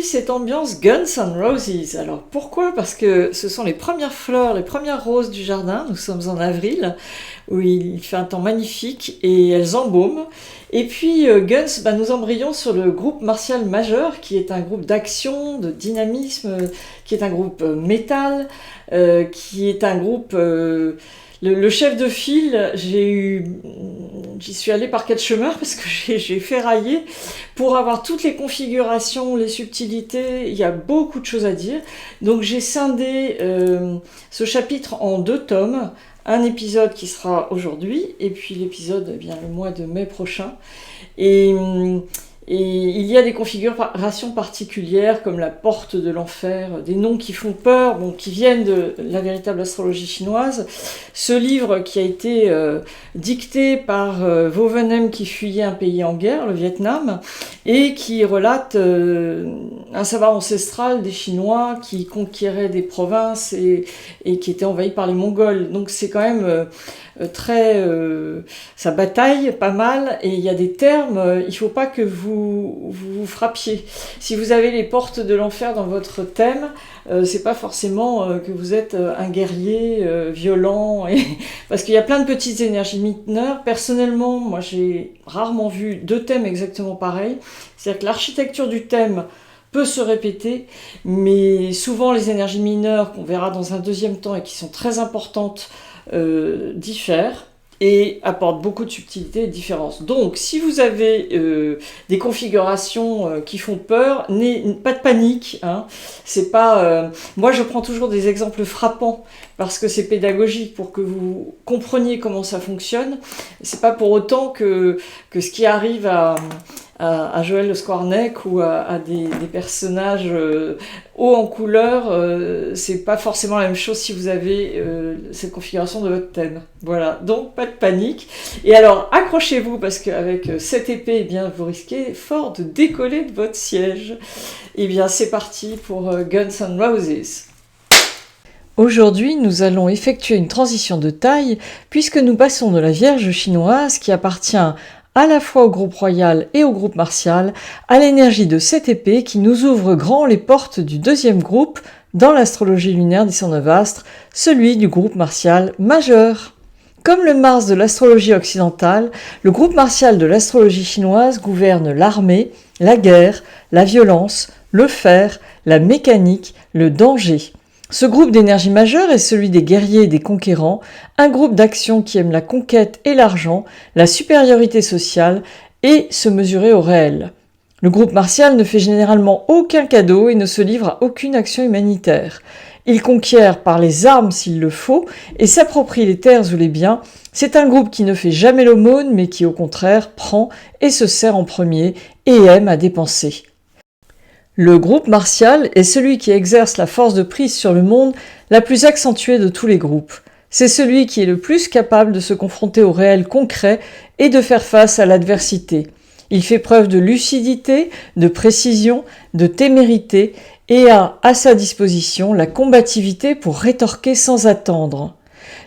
cette ambiance Guns N' Roses. Alors pourquoi? Parce que ce sont les premières fleurs, les premières roses du jardin. Nous sommes en avril, où il fait un temps magnifique et elles embaument. Et puis Guns, nous embrayons sur le groupe Martial Majeur, qui est un groupe d'action, de dynamisme, qui est un groupe métal, qui est un groupe... Le chef de file, j'y suis allée par quatre chemins parce que j'ai ferraillé pour avoir toutes les configurations, les subtilités. Il y a beaucoup de choses à dire. Donc j'ai scindé ce chapitre en 2 tomes. Un épisode qui sera aujourd'hui et puis l'épisode le mois de mai prochain. Et il y a des configurations particulières comme la porte de l'enfer, des noms qui font peur, qui viennent de la véritable astrologie chinoise. Ce livre qui a été dicté par Vovenem qui fuyait un pays en guerre, le Vietnam, et qui relate un savoir ancestral des Chinois qui conquéraient des provinces et qui étaient envahis par les Mongols. Donc c'est quand même... ça bataille pas mal et il y a des termes, il faut pas que vous frappiez. Si vous avez les portes de l'enfer dans votre thème, c'est pas forcément que vous êtes un guerrier violent, parce qu'il y a plein de petites énergies mineures. Personnellement, moi j'ai rarement vu 2 thèmes exactement pareils. C'est-à-dire que l'architecture du thème peut se répéter, mais souvent les énergies mineures qu'on verra dans un deuxième temps et qui sont très importantes diffèrent et apportent beaucoup de subtilité et de différence. Donc, si vous avez des configurations qui font peur, pas de panique. C'est pas. Moi, je prends toujours des exemples frappants parce que c'est pédagogique pour que vous compreniez comment ça fonctionne. C'est pas pour autant que ce qui arrive à Joël Le Squarneck ou à des personnages hauts en couleur, c'est pas forcément la même chose si vous avez cette configuration de votre thème. Voilà, donc pas de panique. Et alors, accrochez-vous parce qu'avec cette épée, vous risquez fort de décoller de votre siège. C'est parti pour Guns N' Roses. Aujourd'hui, nous allons effectuer une transition de taille puisque nous passons de la Vierge chinoise qui appartient à la fois au groupe royal et au groupe martial, à l'énergie de cette épée qui nous ouvre grand les portes du deuxième groupe dans l'astrologie lunaire des 109 astres, celui du groupe martial majeur. Comme le Mars de l'astrologie occidentale, le groupe martial de l'astrologie chinoise gouverne l'armée, la guerre, la violence, le fer, la mécanique, le danger. Ce groupe d'énergie majeure est celui des guerriers et des conquérants, un groupe d'action qui aime la conquête et l'argent, la supériorité sociale et se mesurer au réel. Le groupe martial ne fait généralement aucun cadeau et ne se livre à aucune action humanitaire. Il conquiert par les armes s'il le faut et s'approprie les terres ou les biens. C'est un groupe qui ne fait jamais l'aumône mais qui au contraire prend et se sert en premier et aime à dépenser. Le groupe martial est celui qui exerce la force de prise sur le monde la plus accentuée de tous les groupes. C'est celui qui est le plus capable de se confronter au réel concret et de faire face à l'adversité. Il fait preuve de lucidité, de précision, de témérité et a à sa disposition la combativité pour rétorquer sans attendre.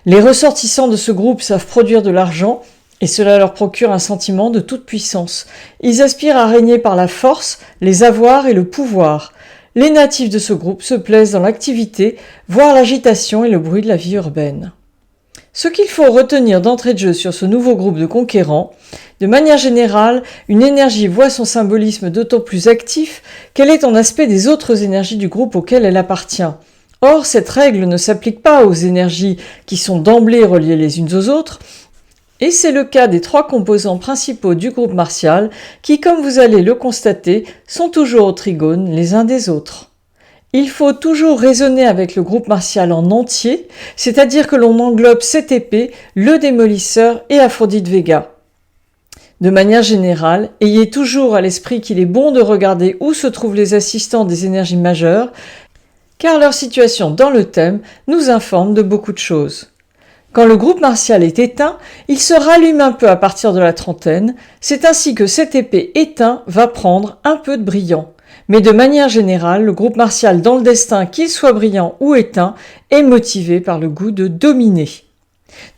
Les ressortissants de ce groupe savent produire de l'argent et cela leur procure un sentiment de toute puissance. Ils aspirent à régner par la force, les avoirs et le pouvoir. Les natifs de ce groupe se plaisent dans l'activité, voire l'agitation et le bruit de la vie urbaine. Ce qu'il faut retenir d'entrée de jeu sur ce nouveau groupe de conquérants, de manière générale, une énergie voit son symbolisme d'autant plus actif qu'elle est en aspect des autres énergies du groupe auquel elle appartient. Or, cette règle ne s'applique pas aux énergies qui sont d'emblée reliées les unes aux autres, et c'est le cas des 3 composants principaux du groupe martial qui, comme vous allez le constater, sont toujours au trigone les uns des autres. Il faut toujours raisonner avec le groupe martial en entier, c'est-à-dire que l'on englobe cette épée, le démolisseur et Aphrodite Vega. De manière générale, ayez toujours à l'esprit qu'il est bon de regarder où se trouvent les assistants des énergies majeures, car leur situation dans le thème nous informe de beaucoup de choses. Quand le groupe martial est éteint, il se rallume un peu à partir de la trentaine, c'est ainsi que cette épée éteint va prendre un peu de brillant. Mais de manière générale, le groupe martial dans le destin, qu'il soit brillant ou éteint, est motivé par le goût de dominer.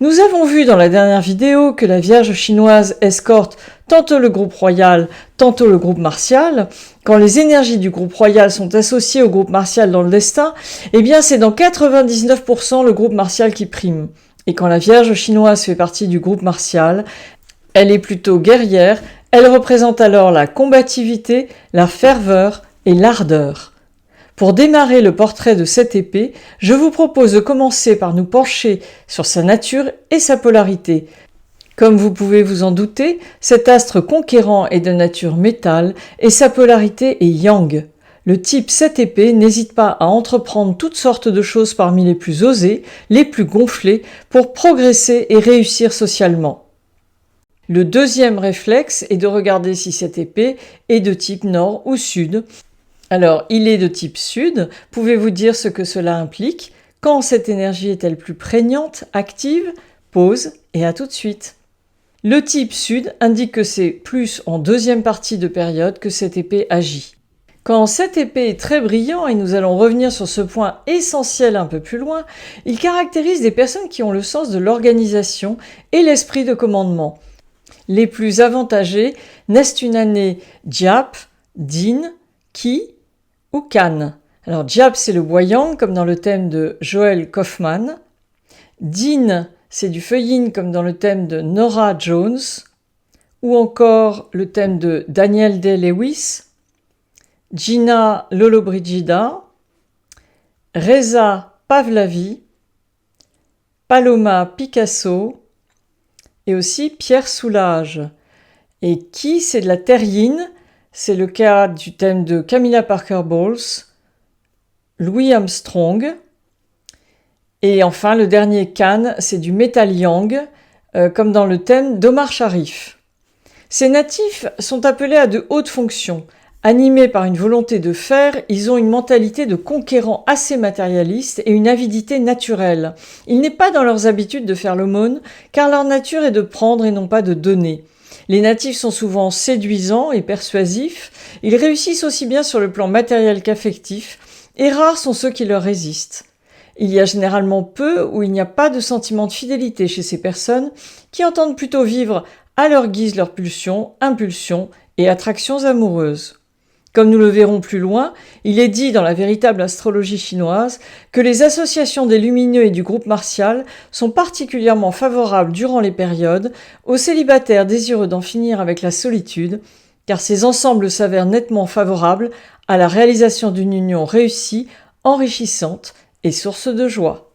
Nous avons vu dans la dernière vidéo que la Vierge chinoise escorte tantôt le groupe royal, tantôt le groupe martial. Quand les énergies du groupe royal sont associées au groupe martial dans le destin, eh bien c'est dans 99% le groupe martial qui prime. Et quand la Vierge chinoise fait partie du groupe martial, elle est plutôt guerrière, elle représente alors la combativité, la ferveur et l'ardeur. Pour démarrer le portrait de cette épée, je vous propose de commencer par nous pencher sur sa nature et sa polarité. Comme vous pouvez vous en douter, cet astre conquérant est de nature métal et sa polarité est yang. Le type 7 épée n'hésite pas à entreprendre toutes sortes de choses parmi les plus osées, les plus gonflées, pour progresser et réussir socialement. Le deuxième réflexe est de regarder si cette épée est de type nord ou sud. Alors, il est de type sud. Pouvez-vous dire ce que cela implique? Quand cette énergie est-elle plus prégnante, active? Pause et à tout de suite. Le type sud indique que c'est plus en deuxième partie de période que cette épée agit. Quand cette épée est très brillant, et nous allons revenir sur ce point essentiel un peu plus loin, il caractérise des personnes qui ont le sens de l'organisation et l'esprit de commandement. Les plus avantagés naissent une année Diap, Din, Ki ou Can. Alors Diap, c'est le bois yang comme dans le thème de Joel Kaufman. Din, c'est du feu yin comme dans le thème de Nora Jones. Ou encore le thème de Daniel Day-Lewis. Gina Lollobrigida. Reza Pahlavi. Paloma Picasso. Et aussi Pierre Soulages. Et Ki, c'est de la terre yin. C'est le cas du thème de Camilla Parker Bowles, Louis Armstrong. Et enfin, le dernier Can, c'est du métal yang, comme dans le thème d'Omar Sharif. Ces natifs sont appelés à de hautes fonctions. Animés par une volonté de faire, ils ont une mentalité de conquérant assez matérialiste et une avidité naturelle. Il n'est pas dans leurs habitudes de faire l'aumône, car leur nature est de prendre et non pas de donner. Les natifs sont souvent séduisants et persuasifs, ils réussissent aussi bien sur le plan matériel qu'affectif, et rares sont ceux qui leur résistent. Il y a généralement peu ou il n'y a pas de sentiment de fidélité chez ces personnes qui entendent plutôt vivre à leur guise leurs pulsions, impulsions et attractions amoureuses. Comme nous le verrons plus loin, il est dit dans la véritable astrologie chinoise que les associations des lumineux et du groupe martial sont particulièrement favorables durant les périodes aux célibataires désireux d'en finir avec la solitude, car ces ensembles s'avèrent nettement favorables à la réalisation d'une union réussie, enrichissante et source de joie.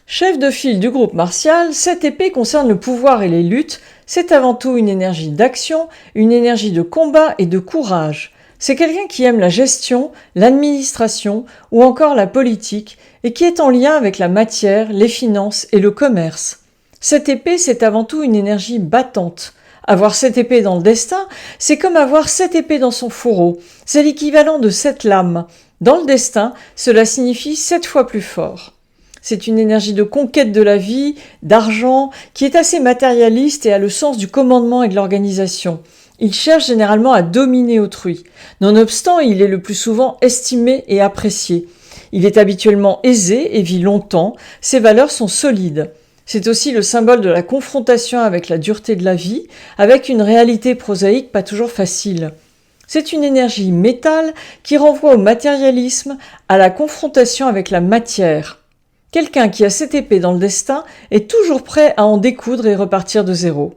Chef de file du groupe martial, cette épée concerne le pouvoir et les luttes, c'est avant tout une énergie d'action, une énergie de combat et de courage. C'est quelqu'un qui aime la gestion, l'administration ou encore la politique et qui est en lien avec la matière, les finances et le commerce. Cette épée, c'est avant tout une énergie battante. Avoir cette épée dans le destin, c'est comme avoir 7 épées dans son fourreau. C'est l'équivalent de 7 lames. Dans le destin, cela signifie 7 fois plus fort. C'est une énergie de conquête de la vie, d'argent, qui est assez matérialiste et a le sens du commandement et de l'organisation. Il cherche généralement à dominer autrui. Nonobstant, il est le plus souvent estimé et apprécié. Il est habituellement aisé et vit longtemps. Ses valeurs sont solides. C'est aussi le symbole de la confrontation avec la dureté de la vie, avec une réalité prosaïque pas toujours facile. C'est une énergie métal qui renvoie au matérialisme, à la confrontation avec la matière. Quelqu'un qui a cette épée dans le destin est toujours prêt à en découdre et repartir de zéro.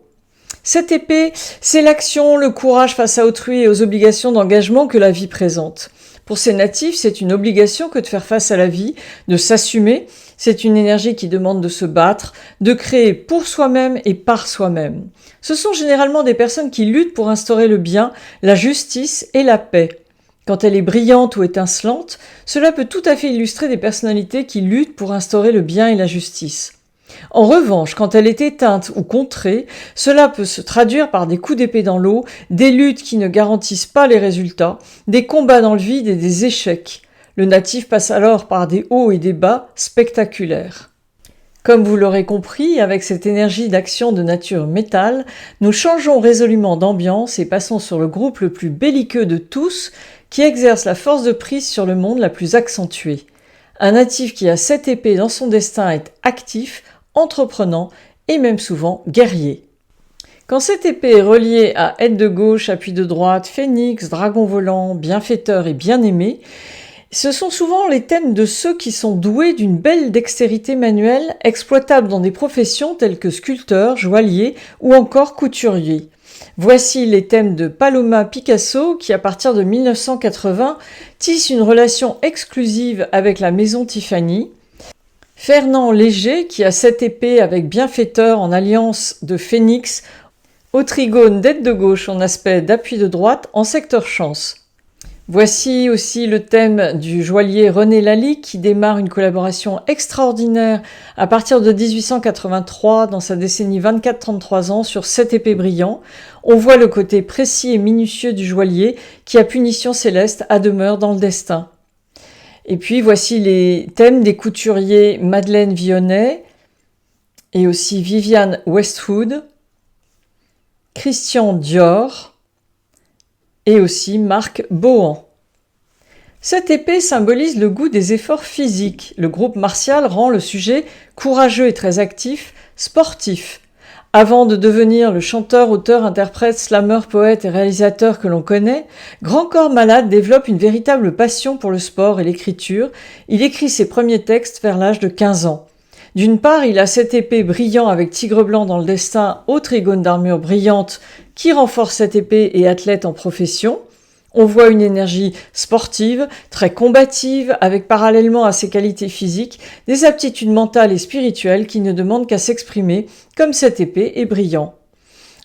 Cette épée, c'est l'action, le courage face à autrui et aux obligations d'engagement que la vie présente. Pour ces natifs, c'est une obligation que de faire face à la vie, de s'assumer. C'est une énergie qui demande de se battre, de créer pour soi-même et par soi-même. Ce sont généralement des personnes qui luttent pour instaurer le bien, la justice et la paix. Quand elle est brillante ou étincelante, cela peut tout à fait illustrer des personnalités qui luttent pour instaurer le bien et la justice. En revanche, quand elle est éteinte ou contrée, cela peut se traduire par des coups d'épée dans l'eau, des luttes qui ne garantissent pas les résultats, des combats dans le vide et des échecs. Le natif passe alors par des hauts et des bas spectaculaires. Comme vous l'aurez compris, avec cette énergie d'action de nature métal, nous changeons résolument d'ambiance et passons sur le groupe le plus belliqueux de tous, qui exerce la force de prise sur le monde la plus accentuée. Un natif qui a 7 épées dans son destin est actif, entreprenant et même souvent guerrier. Quand cette épée est reliée à aide de gauche, appui de droite, phénix, dragon volant, bienfaiteur et bien-aimé, ce sont souvent les thèmes de ceux qui sont doués d'une belle dextérité manuelle exploitable dans des professions telles que sculpteur, joaillier ou encore couturier. Voici les thèmes de Paloma Picasso qui, à partir de 1980, tisse une relation exclusive avec la maison Tiffany. Fernand Léger qui a cette épée avec bienfaiteur en alliance de phénix, au trigone d'aide de gauche en aspect d'appui de droite en secteur chance. Voici aussi le thème du joaillier René Lalique qui démarre une collaboration extraordinaire à partir de 1883 dans sa décennie 24-33 ans sur 7 épées brillants. On voit le côté précis et minutieux du joaillier qui a punition céleste à demeure dans le destin. Et puis voici les thèmes des couturiers Madeleine Vionnet et aussi Vivienne Westwood, Christian Dior et aussi Marc Bohan. Cette épée symbolise le goût des efforts physiques. Le groupe martial rend le sujet courageux et très actif, sportif. Avant de devenir le chanteur, auteur, interprète, slammer, poète et réalisateur que l'on connaît, Grand Corps Malade développe une véritable passion pour le sport et l'écriture. Il écrit ses premiers textes vers l'âge de 15 ans. D'une part, il a cette épée brillant avec tigre blanc dans le destin au trigone d'armure brillante qui renforce cette épée et athlète en profession. On voit une énergie sportive, très combative, avec parallèlement à ses qualités physiques, des aptitudes mentales et spirituelles qui ne demandent qu'à s'exprimer, comme cette épée est brillant.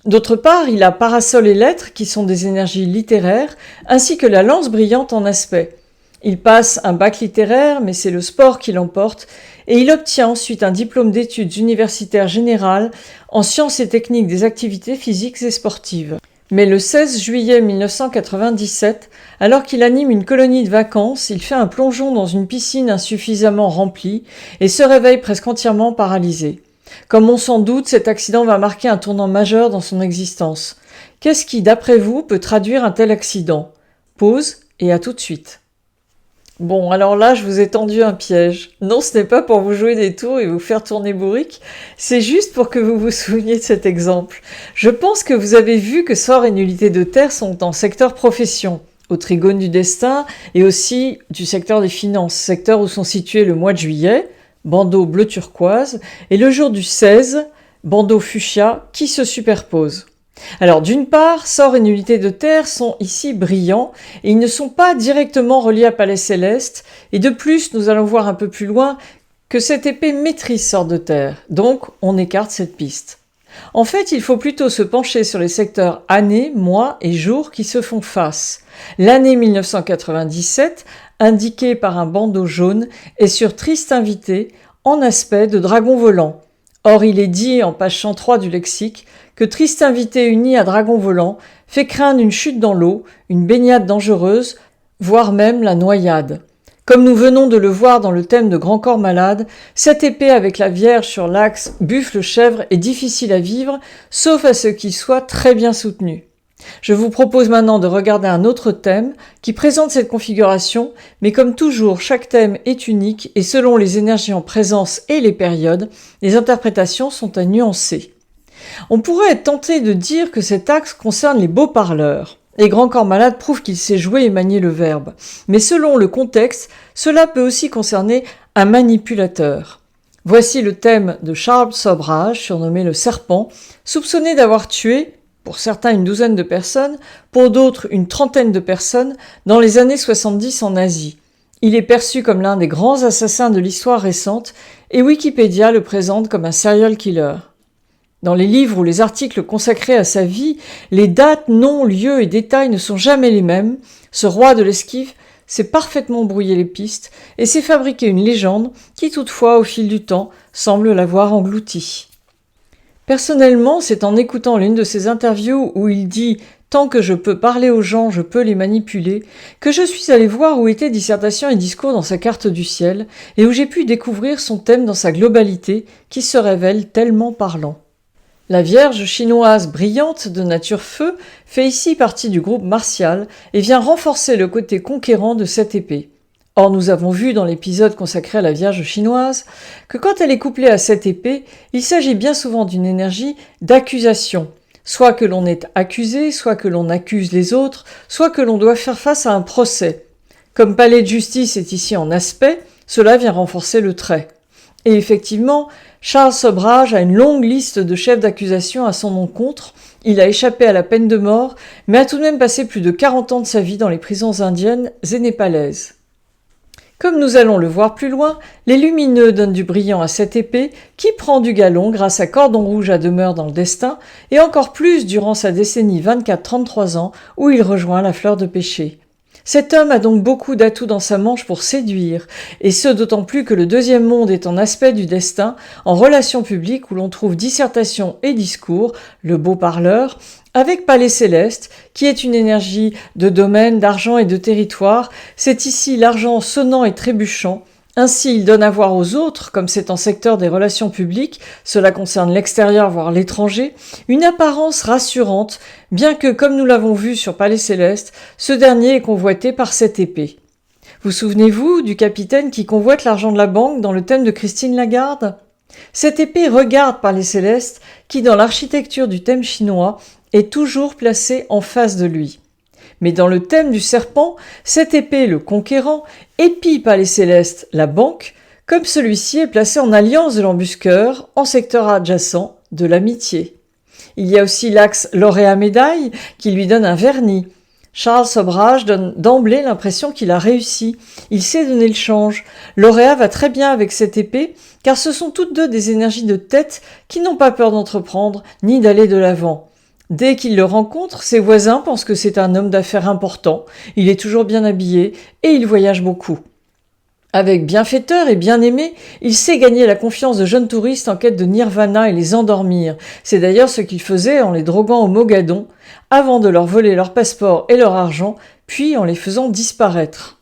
D'autre part, il a parasol et lettres qui sont des énergies littéraires, ainsi que la lance brillante en aspect. Il passe un bac littéraire, mais c'est le sport qui l'emporte, et il obtient ensuite un diplôme d'études universitaires générales en sciences et techniques des activités physiques et sportives. Mais le 16 juillet 1997, alors qu'il anime une colonie de vacances, il fait un plongeon dans une piscine insuffisamment remplie et se réveille presque entièrement paralysé. Comme on s'en doute, cet accident va marquer un tournant majeur dans son existence. Qu'est-ce qui, d'après vous, peut traduire un tel accident ? Pause et à tout de suite. Bon, alors là, je vous ai tendu un piège. Non, ce n'est pas pour vous jouer des tours et vous faire tourner bourrique, c'est juste pour que vous vous souveniez de cet exemple. Je pense que vous avez vu que sort et nullité de terre sont en secteur profession, au trigone du destin et aussi du secteur des finances, secteur où sont situés le mois de juillet, bandeau bleu turquoise, et le jour du 16, bandeau fuchsia, qui se superposent. Alors d'une part, sort et nullité de terre sont ici brillants et ils ne sont pas directement reliés à Palais Céleste et de plus nous allons voir un peu plus loin que cette épée maîtrise sort de terre, donc on écarte cette piste. En fait, il faut plutôt se pencher sur les secteurs année, mois et jours qui se font face. L'année 1997, indiquée par un bandeau jaune, est sur triste invité en aspect de dragon volant. Or, il est dit en page 103 du lexique que triste invité uni à dragon volant fait craindre une chute dans l'eau, une baignade dangereuse, voire même la noyade. Comme nous venons de le voir dans le thème de Grand Corps Malade, cette épée avec la Vierge sur l'axe buffle-chèvre est difficile à vivre, sauf à ce qu'il soit très bien soutenu. Je vous propose maintenant de regarder un autre thème qui présente cette configuration, mais comme toujours, chaque thème est unique et selon les énergies en présence et les périodes, les interprétations sont à nuancer. On pourrait être tenté de dire que cet axe concerne les beaux parleurs. Et Grand Corps Malade prouve qu'il sait jouer et manier le verbe. Mais selon le contexte, cela peut aussi concerner un manipulateur. Voici le thème de Charles Sobrage, surnommé le Serpent, soupçonné d'avoir tué, pour certains une douzaine de personnes, pour d'autres une trentaine de personnes, dans les années 70 en Asie. Il est perçu comme l'un des grands assassins de l'histoire récente et Wikipédia le présente comme un serial killer. Dans les livres ou les articles consacrés à sa vie, les dates, noms, lieux et détails ne sont jamais les mêmes. Ce roi de l'esquive s'est parfaitement brouillé les pistes et s'est fabriqué une légende qui toutefois, au fil du temps, semble l'avoir englouti. Personnellement, c'est en écoutant l'une de ses interviews où il dit « Tant que je peux parler aux gens, je peux les manipuler » que je suis allé voir où étaient dissertations et discours dans sa carte du ciel et où j'ai pu découvrir son thème dans sa globalité qui se révèle tellement parlant. La Vierge chinoise brillante de nature feu fait ici partie du groupe martial et vient renforcer le côté conquérant de cette épée. Or, nous avons vu dans l'épisode consacré à la Vierge chinoise que quand elle est couplée à cette épée, il s'agit bien souvent d'une énergie d'accusation. Soit que l'on est accusé, soit que l'on accuse les autres, soit que l'on doit faire face à un procès. Comme palais de justice est ici en aspect, cela vient renforcer le trait. Et effectivement, Charles Sobhraj a une longue liste de chefs d'accusation à son encontre. Il a échappé à la peine de mort, mais a tout de même passé plus de 40 ans de sa vie dans les prisons indiennes et népalaises. Comme nous allons le voir plus loin, les lumineux donnent du brillant à cette épée qui prend du galon grâce à Cordon Rouge à demeure dans le destin et encore plus durant sa décennie 24-33 ans où il rejoint la fleur de péché. Cet homme a donc beaucoup d'atouts dans sa manche pour séduire, et ce d'autant plus que le deuxième monde est en aspect du destin, en relations publiques où l'on trouve dissertation et discours, le beau parleur, avec Palais Céleste, qui est une énergie de domaine, d'argent et de territoire. C'est ici l'argent sonnant et trébuchant. Ainsi, il donne à voir aux autres, comme c'est en secteur des relations publiques, cela concerne l'extérieur voire l'étranger, une apparence rassurante, bien que, comme nous l'avons vu sur Palais Céleste, ce dernier est convoité par cette épée. Vous souvenez-vous du capitaine qui convoite l'argent de la banque dans le thème de Christine Lagarde ? Cette épée regarde Palais Céleste, qui dans l'architecture du thème chinois est toujours placée en face de lui. Mais dans le thème du serpent, cette épée, le conquérant, épie Palais Céleste, la banque, comme celui-ci est placé en alliance de l'embusqueur, en secteur adjacent de l'amitié. Il y a aussi l'axe lauréat-médaille qui lui donne un vernis. Charles Sobhraj donne d'emblée l'impression qu'il a réussi. Il sait donner le change. Lauréat va très bien avec cette épée, car ce sont toutes deux des énergies de tête qui n'ont pas peur d'entreprendre ni d'aller de l'avant. Dès qu'il le rencontre, ses voisins pensent que c'est un homme d'affaires important, il est toujours bien habillé et il voyage beaucoup. Avec bienfaiteur et bien-aimé, il sait gagner la confiance de jeunes touristes en quête de nirvana et les endormir. C'est d'ailleurs ce qu'il faisait en les droguant au Mogadon, avant de leur voler leur passeport et leur argent, puis en les faisant disparaître.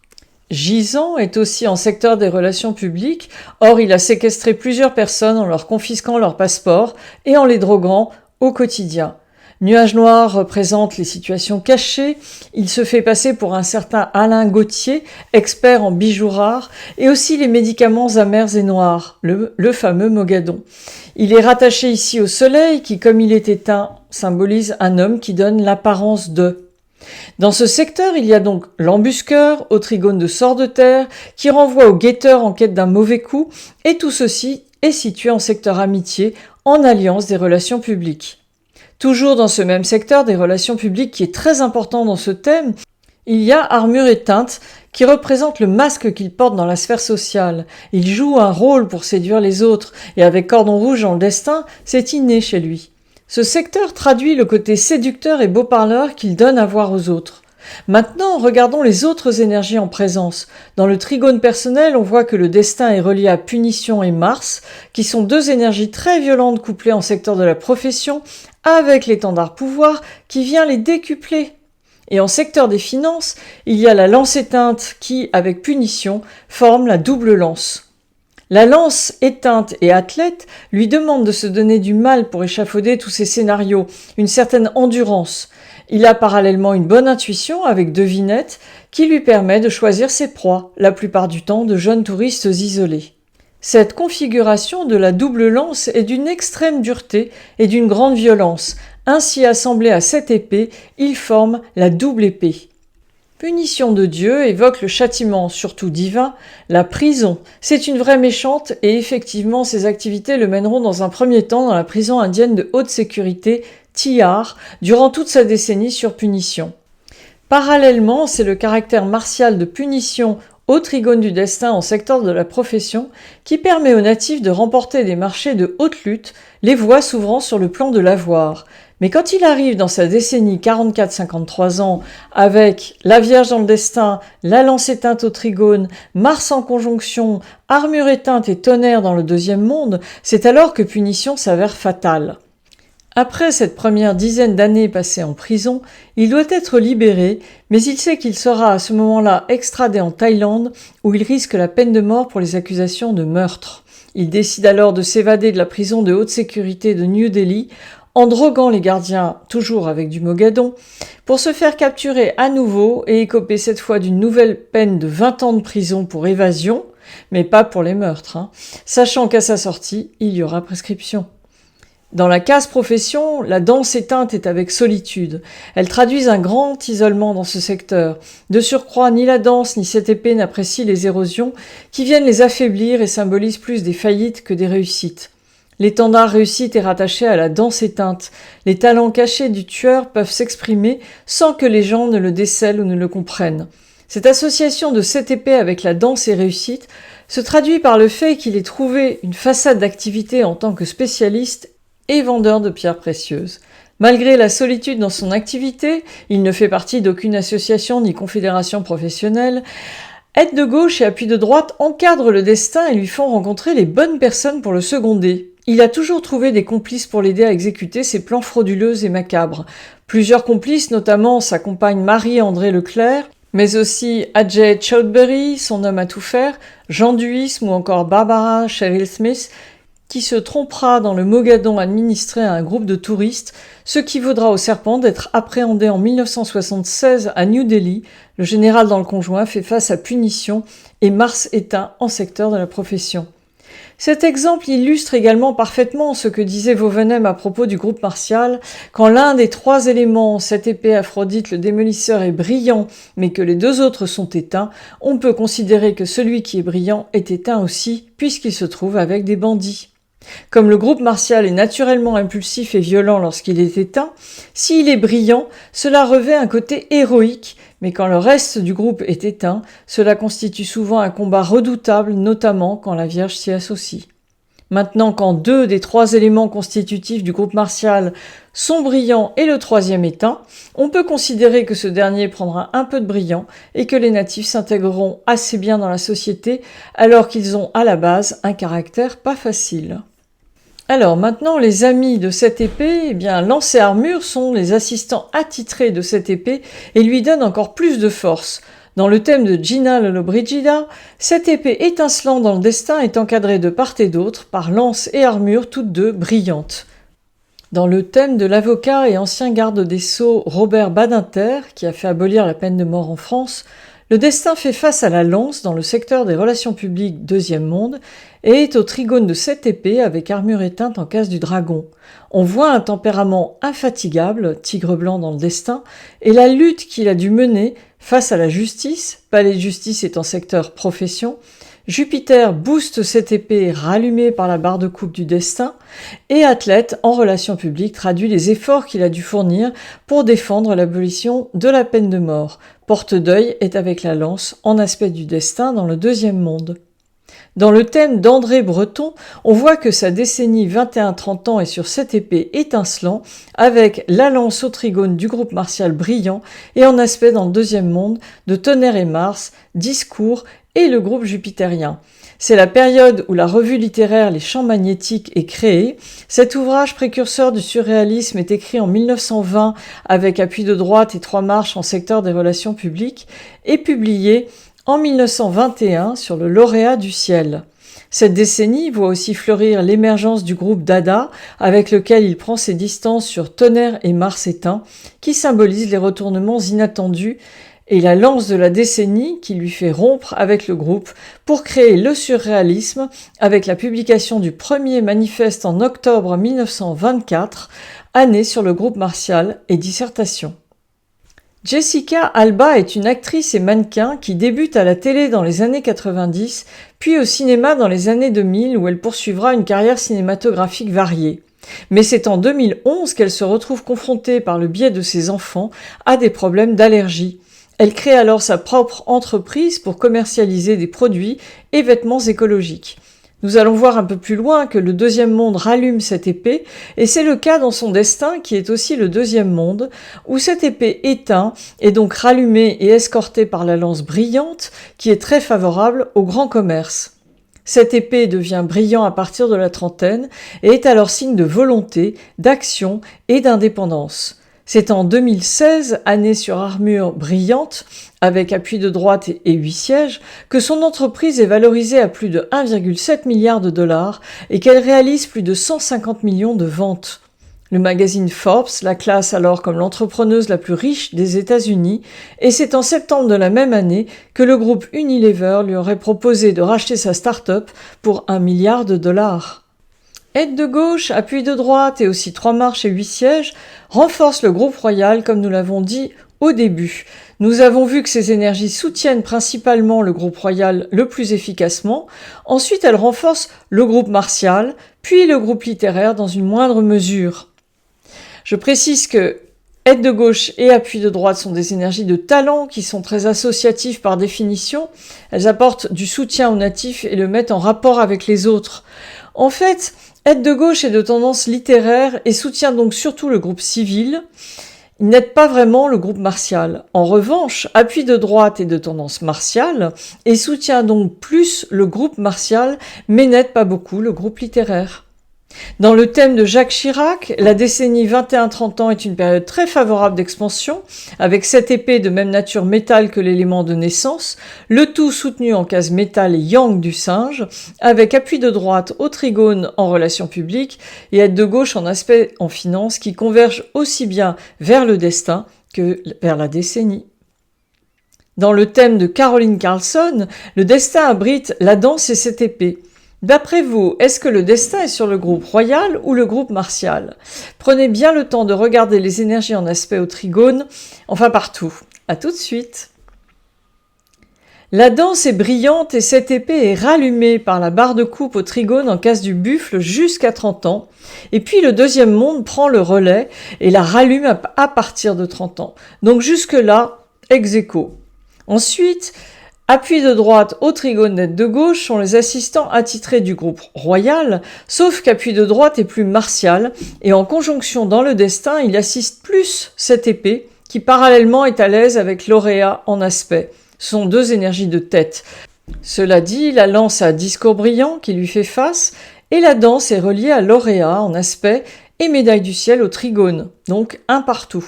Gisant est aussi en secteur des relations publiques, or il a séquestré plusieurs personnes en leur confisquant leur passeport et en les droguant au quotidien. Nuage noir représente les situations cachées, il se fait passer pour un certain Alain Gauthier, expert en bijoux rares, et aussi les médicaments amers et noirs, le fameux Mogadon. Il est rattaché ici au soleil qui, comme il est éteint, symbolise un homme qui donne l'apparence de. Dans ce secteur, il y a donc l'embusqueur, au trigone de sort de terre, qui renvoie au guetteur en quête d'un mauvais coup, et tout ceci est situé en secteur amitié, en alliance des relations publiques. Toujours dans ce même secteur des relations publiques qui est très important dans ce thème, il y a armure éteinte qui représente le masque qu'il porte dans la sphère sociale. Il joue un rôle pour séduire les autres et avec Cordon Rouge dans le destin, c'est inné chez lui. Ce secteur traduit le côté séducteur et beau parleur qu'il donne à voir aux autres. Maintenant, regardons les autres énergies en présence. Dans le trigone personnel, on voit que le destin est relié à Punition et Mars, qui sont deux énergies très violentes couplées en secteur de la profession, avec l'étendard pouvoir qui vient les décupler. Et en secteur des finances, il y a la lance éteinte qui, avec Punition, forme la double lance. La lance éteinte et athlète lui demande de se donner du mal pour échafauder tous ces scénarios, une certaine endurance. Il a parallèlement une bonne intuition avec devinette qui lui permet de choisir ses proies, la plupart du temps de jeunes touristes isolés. Cette configuration de la double lance est d'une extrême dureté et d'une grande violence. Ainsi assemblé à cette épée, il forme la double épée. Punition de Dieu évoque le châtiment, surtout divin, la prison. C'est une vraie méchante et effectivement ses activités le mèneront dans un premier temps dans la prison indienne de haute sécurité, Tihar, durant toute sa décennie sur Punition. Parallèlement, c'est le caractère martial de Punition au trigone du destin en secteur de la profession qui permet aux natifs de remporter des marchés de haute lutte, les voies s'ouvrant sur le plan de l'avoir. Mais quand il arrive dans sa décennie 44-53 ans, avec la Vierge dans le destin, la lance éteinte au trigone, Mars en conjonction, armure éteinte et tonnerre dans le deuxième monde, c'est alors que Punition s'avère fatale. Après cette première dizaine d'années passées en prison, il doit être libéré, mais il sait qu'il sera à ce moment-là extradé en Thaïlande, où il risque la peine de mort pour les accusations de meurtre. Il décide alors de s'évader de la prison de haute sécurité de New Delhi, en droguant les gardiens, toujours avec du mogadon, pour se faire capturer à nouveau et écoper cette fois d'une nouvelle peine de 20 ans de prison pour évasion, mais pas pour les meurtres, sachant qu'à sa sortie, il y aura prescription. Dans la case profession, la danse éteinte est avec solitude. Elles traduisent un grand isolement dans ce secteur. De surcroît, ni la danse ni cette épée n'apprécient les érosions qui viennent les affaiblir et symbolisent plus des faillites que des réussites. L'étendard réussite est rattaché à la danse éteinte. Les talents cachés du tueur peuvent s'exprimer sans que les gens ne le décèlent ou ne le comprennent. Cette association de cette épée avec la danse et réussite se traduit par le fait qu'il ait trouvé une façade d'activité en tant que spécialiste et vendeur de pierres précieuses. Malgré la solitude dans son activité, il ne fait partie d'aucune association ni confédération professionnelle. Aide de gauche et appui de droite encadrent le destin et lui font rencontrer les bonnes personnes pour le seconder. Il a toujours trouvé des complices pour l'aider à exécuter ses plans frauduleux et macabres. Plusieurs complices, notamment sa compagne Marie-André Leclerc, mais aussi Ajay Chowdhury, son homme à tout faire, Jean Duisme ou encore Barbara Cheryl Smith, qui se trompera dans le mogadon administré à un groupe de touristes, ce qui vaudra au serpent d'être appréhendé en 1976 à New Delhi. Le général dans le conjoint fait face à punition et Mars éteint en secteur de la profession. Cet exemple illustre également parfaitement ce que disait Vauvenem à propos du groupe martial. Quand l'un des trois éléments, cette épée Aphrodite, le démolisseur, est brillant, mais que les deux autres sont éteints, on peut considérer que celui qui est brillant est éteint aussi, puisqu'il se trouve avec des bandits. Comme le groupe martial est naturellement impulsif et violent lorsqu'il est éteint, s'il est brillant, cela revêt un côté héroïque, mais quand le reste du groupe est éteint, cela constitue souvent un combat redoutable, notamment quand la Vierge s'y associe. Maintenant, quand deux des trois éléments constitutifs du groupe martial sont brillants et le troisième éteint, on peut considérer que ce dernier prendra un peu de brillant et que les natifs s'intégreront assez bien dans la société alors qu'ils ont à la base un caractère pas facile. Alors maintenant, les amis de cette épée, Lance et Armure sont les assistants attitrés de cette épée et lui donnent encore plus de force. Dans le thème de Gina Lollobrigida, cette épée étincelant dans le destin est encadrée de part et d'autre par Lance et Armure, toutes deux brillantes. Dans le thème de l'avocat et ancien garde des Sceaux Robert Badinter, qui a fait abolir la peine de mort en France, le destin fait face à la lance dans le secteur des relations publiques deuxième monde et est au trigone de cette épée avec armure éteinte en case du dragon. On voit un tempérament infatigable, tigre blanc dans le destin, et la lutte qu'il a dû mener face à la justice, palais de justice étant secteur profession. Jupiter booste cette épée rallumée par la barre de coupe du destin, et athlète en relations publiques traduit les efforts qu'il a dû fournir pour défendre l'abolition de la peine de mort. Porte-deuil est avec la lance en aspect du destin dans le deuxième monde. Dans le thème d'André Breton, on voit que sa décennie 21-30 ans est sur cette épée étincelant, avec la lance au trigone du groupe martial brillant et en aspect dans le deuxième monde de Tonnerre et Mars, Discours et le groupe jupitérien. C'est la période où la revue littéraire Les Champs magnétiques est créée. Cet ouvrage précurseur du surréalisme est écrit en 1920 avec appui de droite et 3 marches en secteur des relations publiques et publié en 1921 sur le lauréat du ciel. Cette décennie voit aussi fleurir l'émergence du groupe Dada, avec lequel il prend ses distances sur Tonnerre et Mars éteint, qui symbolisent les retournements inattendus, et la lance de la décennie qui lui fait rompre avec le groupe pour créer le surréalisme avec la publication du premier manifeste en octobre 1924, année sur le groupe martial et dissertation. Jessica Alba est une actrice et mannequin qui débute à la télé dans les années 90, puis au cinéma dans les années 2000 où elle poursuivra une carrière cinématographique variée. Mais c'est en 2011 qu'elle se retrouve confrontée par le biais de ses enfants à des problèmes d'allergie. Elle crée alors sa propre entreprise pour commercialiser des produits et vêtements écologiques. Nous allons voir un peu plus loin que le deuxième monde rallume cette épée, et c'est le cas dans son destin qui est aussi le deuxième monde, où cette épée éteint est donc rallumée et escortée par la lance brillante, qui est très favorable au grand commerce. Cette épée devient brillant à partir de la trentaine et est alors signe de volonté, d'action et d'indépendance. C'est en 2016, année sur armure brillante, avec appui de droite et 8 sièges, que son entreprise est valorisée à plus de 1,7 milliard de dollars et qu'elle réalise plus de 150 millions de ventes. Le magazine Forbes la classe alors comme l'entrepreneuse la plus riche des États-Unis, et c'est en septembre de la même année que le groupe Unilever lui aurait proposé de racheter sa start-up pour $1 milliard. Aide de gauche, appui de droite et aussi 3 marches et 8 sièges renforcent le groupe royal comme nous l'avons dit au début. Nous avons vu que ces énergies soutiennent principalement le groupe royal le plus efficacement. Ensuite, elles renforcent le groupe martial, puis le groupe littéraire dans une moindre mesure. Je précise que aide de gauche et appui de droite sont des énergies de talent qui sont très associatives par définition. Elles apportent du soutien aux natifs et le mettent en rapport avec les autres. En fait, aide de gauche est de tendance littéraire et soutient donc surtout le groupe civil. Il n'aide pas vraiment le groupe martial. En revanche, appui de droite est de tendance martiale et soutient donc plus le groupe martial, mais n'aide pas beaucoup le groupe littéraire. Dans le thème de Jacques Chirac, la décennie 21-30 ans est une période très favorable d'expansion, avec 7 épées de même nature métal que l'élément de naissance, le tout soutenu en case métal et yang du singe, avec appui de droite au trigone en relations publiques et aide de gauche en aspect en finance qui convergent aussi bien vers le destin que vers la décennie. Dans le thème de Caroline Carlson, le destin abrite la danse et 7 épées. D'après vous, est-ce que le destin est sur le groupe royal ou le groupe martial? Prenez bien le temps de regarder les énergies en aspect au trigone, enfin partout. À tout de suite. La danse est brillante et cette épée est rallumée par la barre de coupe au trigone en case du buffle jusqu'à 30 ans. Et puis le deuxième monde prend le relais et la rallume à partir de 30 ans. Donc jusque-là, ex aequo. Ensuite, appui de droite au trigone d'aide de gauche sont les assistants attitrés du groupe royal, sauf qu'appui de droite est plus martial, et en conjonction dans le destin, il assiste plus cette épée, qui parallèlement est à l'aise avec l'auréat en aspect. Ce sont deux énergies de tête. Cela dit, la lance a discours brillant qui lui fait face, et la danse est reliée à l'auréat en aspect et médaille du ciel au trigone, donc un partout.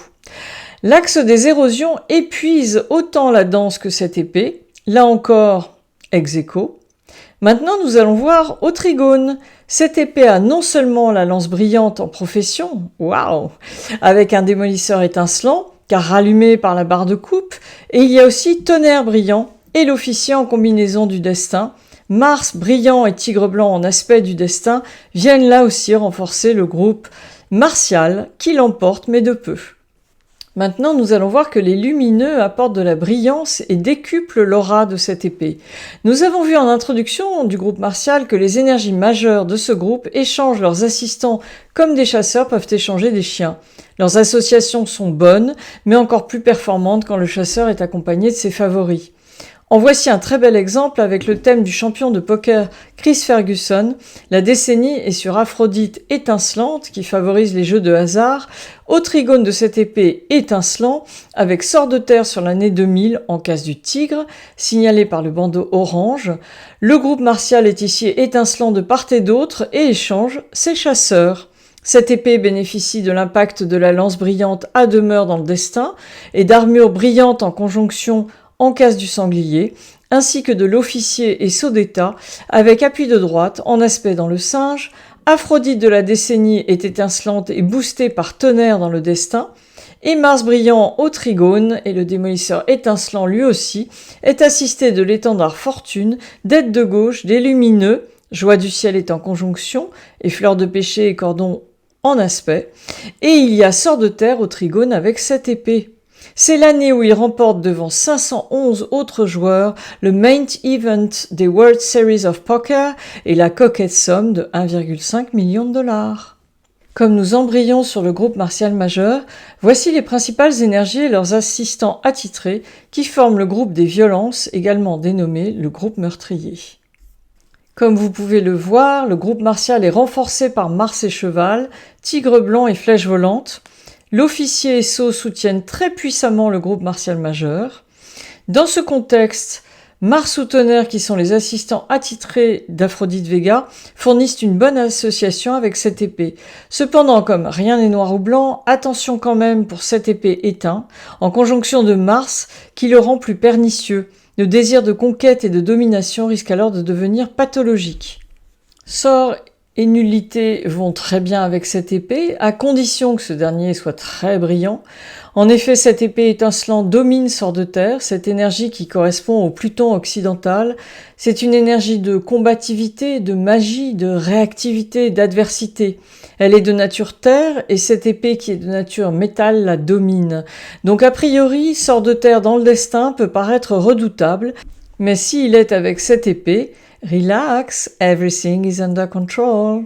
L'axe des érosions épuise autant la danse que cette épée. Là encore, ex aequo. Maintenant, nous allons voir au trigone. Cette épée a non seulement la lance brillante en profession, waouh, avec un démolisseur étincelant, car rallumé par la barre de coupe, et il y a aussi tonnerre brillant et l'officier en combinaison du destin. Mars brillant et tigre blanc en aspect du destin viennent là aussi renforcer le groupe martial qui l'emporte mais de peu. Maintenant, nous allons voir que les lumineux apportent de la brillance et décuplent l'aura de cette épée. Nous avons vu en introduction du groupe martial que les énergies majeures de ce groupe échangent leurs assistants comme des chasseurs peuvent échanger des chiens. Leurs associations sont bonnes, mais encore plus performantes quand le chasseur est accompagné de ses favoris. En voici un très bel exemple avec le thème du champion de poker Chris Ferguson. La décennie est sur Aphrodite étincelante qui favorise les jeux de hasard, au trigone de cette épée étincelant avec sort de terre sur l'année 2000 en case du tigre, signalé par le bandeau orange. Le groupe martial est ici étincelant de part et d'autre et échange ses chasseurs. Cette épée bénéficie de l'impact de la lance brillante à demeure dans le destin et d'armure brillante en conjonction en case du sanglier, ainsi que de l'officier et sceau d'état, avec appui de droite en aspect dans le singe. Aphrodite de la décennie est étincelante et boostée par tonnerre dans le destin, et Mars brillant au trigone, et le démolisseur étincelant lui aussi, est assisté de l'étendard fortune, d'aide de gauche, des lumineux, joie du ciel est en conjonction, et fleur de péché et cordon en aspect, et il y a sort de terre au trigone avec cette épée. C'est l'année où il remporte devant 511 autres joueurs le Main Event des World Series of Poker et la coquette somme de 1,5 million de dollars. Comme nous embrayons sur le groupe martial majeur, voici les principales énergies et leurs assistants attitrés qui forment le groupe des violences, également dénommé le groupe meurtrier. Comme vous pouvez le voir, le groupe martial est renforcé par Mars et Cheval, Tigre blanc et Flèche volante. L'officier et sceau soutiennent très puissamment le groupe martial majeur. Dans ce contexte, Mars ou Tonnerre, qui sont les assistants attitrés d'Aphrodite Vega, fournissent une bonne association avec cette épée. Cependant, comme rien n'est noir ou blanc, attention quand même pour cette épée éteinte, en conjonction de Mars, qui le rend plus pernicieux. Le désir de conquête et de domination risque alors de devenir pathologique. Sort et nullité vont très bien avec cette épée, à condition que ce dernier soit très brillant. En effet, cette épée étincelant domine Sort de Terre, cette énergie qui correspond au Pluton occidental. C'est une énergie de combativité, de magie, de réactivité, d'adversité. Elle est de nature terre et cette épée qui est de nature métal la domine. Donc a priori, Sort de Terre dans le destin peut paraître redoutable, mais s'il est avec cette épée, relax, everything is under control.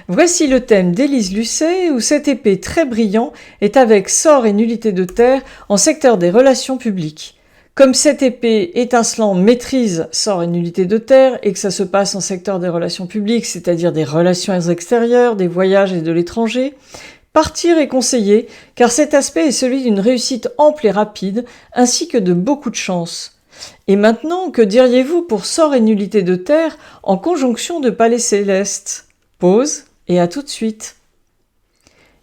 Voici le thème d'Élise Lucet où cette épée très brillant est avec sort et nullité de terre en secteur des relations publiques. Comme cette épée étincelant maîtrise sort et nullité de terre et que ça se passe en secteur des relations publiques, c'est-à-dire des relations extérieures, des voyages et de l'étranger, partir est conseillé car cet aspect est celui d'une réussite ample et rapide ainsi que de beaucoup de chance. Et maintenant, que diriez-vous pour sort et nullité de terre en conjonction de palais céleste ? Pause et à tout de suite.